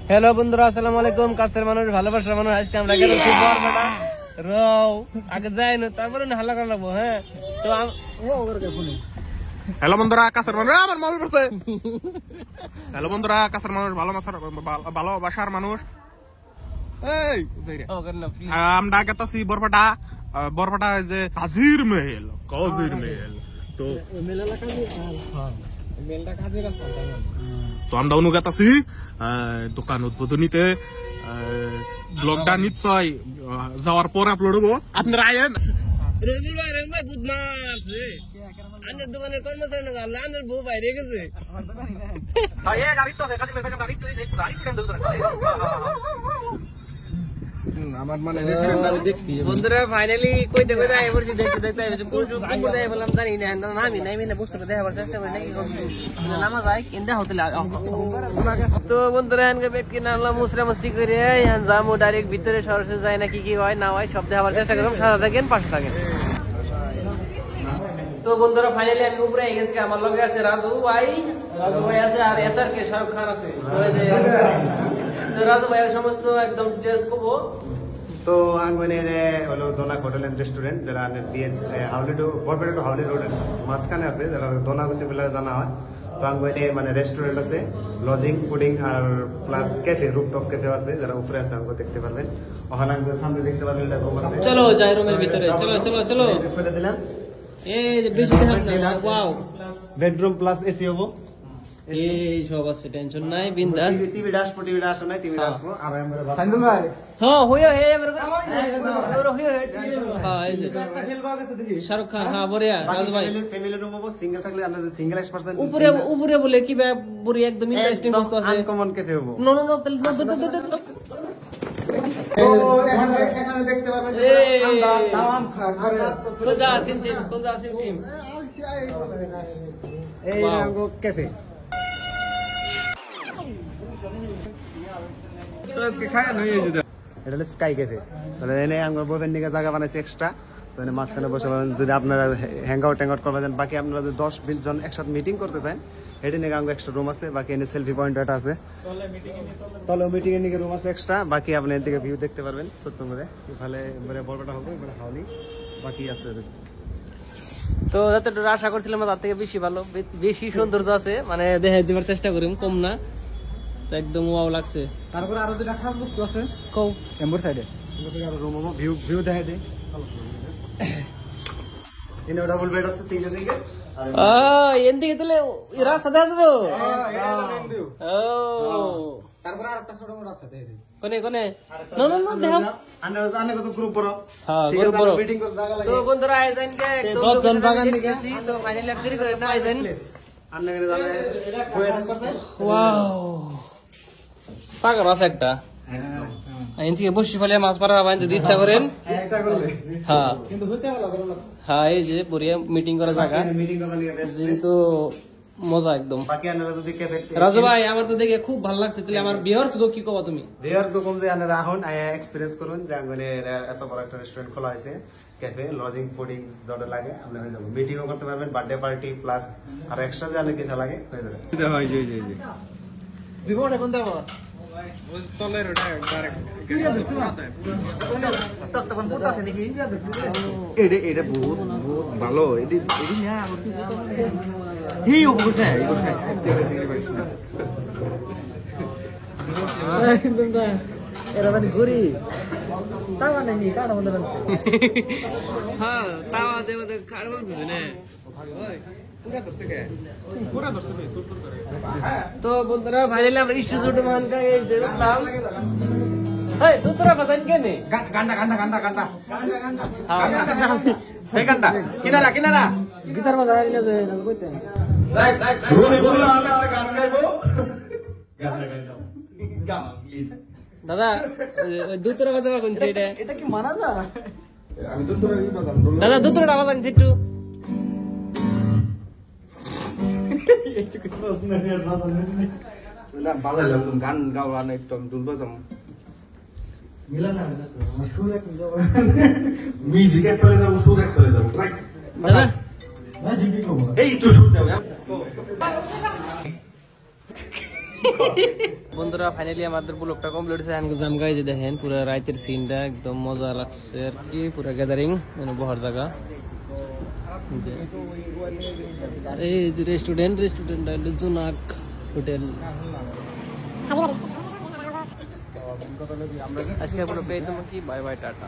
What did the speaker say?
Hello বন্ধুরা, আসসালামু আলাইকুম। কাছের মানুষ, ভালোবাসার মানুষ, আজকে আমরা গেছি বরপেটা রাও। আগে যাই না, তারপরে না হাল্লা লাগবো। হ্যাঁ, তো হ্যালো বন্ধুরা, কাছের মানুষ আমার মনে পড়ছে। হ্যালো বন্ধুরা, কাছের মানুষ, ভালোবাসার মানুষ, আমরা গেতাছি বরপেটা। বরপেটা যে কাজির মেল তো তো আমরা অনুগাতাছি দোকান উদ্বোধনীতে। ব্লগটা নিশ্চয় যাওয়ার পর আপলোড হবো, আপনারা আয়েন। দোকানের কর্মচারী না বউ বাইরে গেছে। বন্ধুরা ফাইনালি কইতে কইতে আই পড়ছি, দেখতে দেখতে কোন দেয় বললাম জানি না, নামি নামি না বুঝতে দেখাবার চেষ্টা করি নাকি নামা যায় কিনা হোটেল। তো বন্ধুরা এনকে বেটকে নামলাম মুসরা মস্তি করে, যাবো ডাইরেক্ট ভিতরে সরাসরি যায় না, কি কি হয় না হয় সব দেখাবার চেষ্টা করলাম। সাদা থাকেন, পাশে থাকেন। তো বন্ধুরা ফাইনালি আমি উপরে গেছি, আমার লগে আছে রাজু ভাই আছে আর এসআর কে শাহরুখ খান আছে। তো রাজু ভাই সমস্ত একদম ডিটেইলস কব। তো আঙ্গনে হলো দোনা হোটেল এন্ড রেস্টুরেন্ট, যারা বিএচ হাউলি টু বরপেটা টু হাউলি রোডের মাঝখানে আছে, যারা দোনাগুছি বলে জানা হয়। তো আঙ্গনে মানে রেস্টুরেন্ট আছে, লজিং, ফুডিং আর প্লাস ক্যাফে, রুফটপ ক্যাফে আছে, যারা উপরে আছে আঙ্গ দেখতে পারবেন। ওখানে আঙ্গের সামনে দেখতে পারবেন এটা রুম আছে। চলো যাই রুমের ভিতরে, চলো চলো চলো। করে দিলাম, এই বেশি দেখাম না, ওয়াও। বেডরুম প্লাস এসি হবো, এই সব আছে, টেনশন নাই, বিন্দাস। টিভি ডাসবো নাই, টিভি ডাসবো। আর আমরা হ্যাঁ হইও হে শাহরুখ খান। হ্যাঁ বড়িয়া রাজু ভাই। ফ্যামিলি রুম হবো, সিঙ্গেল থাকলে আপনাদের সিঙ্গেল এক্সপার্সন। উপরে উপরে বলে কি ভাই বড়ি একদম ইন্টারেস্টিং বস্তু আছে। আনকমন ক্যাফে হবো। নো নো নো, তাহলে এখানে দেখতে পাবেন কোনটা সিম সিম, কোনটা সিম সিম, এই রঙো ক্যাফে। এটা হলো স্কাই ক্যাফে। তাহলে এনে আমরা বইবেন দিকে জায়গা বানাইছি এক্সট্রা। তো এনে মাঝখানে বসে যদি আপনারা হ্যাং আউট করতে চান, বাকি আপনারা যদি 10-20 জন একসাথে মিটিং করতে চান, এটা নিয়ে আঙ্গ এক্সট্রা রুম আছে। বাকি এনে সেলফি পয়েন্ট এটা আছে, তলে মিটিং এর নিকে রুম আছে এক্সট্রা। বাকি আপনি এর দিকে ভিউ দেখতে পারবেন ছোট্ট করে। তাহলে এবারে বড়টা হবে, এবারে হাওলি বাকি আছে। তো যতটুকু আশা করছিলাম তার থেকে বেশি ভালো, বেশি সৌন্দর্য আছে, মানে দেখে দেওয়ার চেষ্টা করি, কম না। তো একদম ওয়াও লাগছে। তারপরে আরো দুটা খাস বস্তু আছে কও এম্বর সাইডে, রুম হবো, ভিউ ভিউ দেখাই দে। ইনো ডাবল বেড আছে, সিঙ্গেল সিঙ্গেল। এদিকে তাহলে রাস্তা দেখা যাবো। তারপরে আরেকটা ছোট মোট আছে, দেখে কোনে কোনে নো নো নো দেখাও। আনে কত গ্রুপ বড়। হ্যাঁ গ্রুপ বড়। মিটিং করতে জায়গা লাগে। তো বন্ধুরা আয়োজন কে 10 জন বাগান দিকে তো ফাইনালি আপনি করে না আয়োজন। আন্না করে জানে বয়ে থাকছে। ওয়াও, পাগল আছে একটা। আইন থেকে বসে ফেলে মাছ মারা আবার যদি ইচ্ছা করেন। ইচ্ছা করলে হ্যাঁ কিন্তু হতে ভালো না। হ্যাঁ, এই যে বড়িয়া মিটিং করার জায়গা, মিটিং করা নিয়ে বেশ কিন্তু মজা একদম। বাকি আনারা যদি ক্যাফে রাজু ভাই আমার তো দেখে খুব ভালো লাগছে। তাহলে আমার ভিউয়ার্স গো কি কবা তুমি? ভিউয়ার্স গো কম যে আনারা এখন এক্সপেরিয়েন্স করুন যে আঙ্গনে এত বড় একটা রেস্টুরেন্ট খোলা হয়েছে, ক্যাফে, লজিং, ফুডিং যত লাগে আপনারা যাবেন, মিটিংও করতে পারবেন, বার্থডে পার্টি প্লাস আর এক্সট্রা যে অনেক কিছু লাগে হয়ে যাবে। হয় জি জি জি দিব না কোন দেব তলের ওটা ডাইরেক্ট ক্লিয়ার দিছি না তখন পুরো আছে দেখি এটা বহুত বহুত ভালো। এডি এডি না হি ওবুতে ওবুতে একদম দা এরা মানে ঘুরি তাওয়া নেই কাটা বন্ধ আছে। হ্যাঁ তাওয়া দেব তো খারাপ হচ্ছে না। তো বন্ধুরা ফাইনালি আমরা স্টুডিও মান কা এই যে নাম এই দুতরা বাজান কেনে গান্ডা গান্ডা গান্ডা গান্ডা হ্যাঁ গান্ডা কিনারা কিনারা গিটার বাজার আইনা যে না কইতে রাইট রাইট রুনি বললা আমি আর গান গাইবো গান গাইতাম গান প্লিজ দাদা দুতরা বাজাবা কোনছে এটা? এটা কি মানা যায়? আমি দুতরা বাজাম দাদা, দুতরা বাজান একটু গান গাওয়ান একদম দুলবো যাম দাদা এই একটু শুট দাও বন্ধুরা ফাইনালি আমাদের ব্লগটা কমপ্লিট হয়েছে এখন জামগাই যে দেখেন পুরো রাতের সিনটা একদম মজা লাগছে আর কি পুরো গ্যাদারিং বহার জায়গা এই রেস্টুরেন্ট হলো জোনাক হোটেল আজকে পুরো পেয়ে তোমার কি বাই বাই টাটা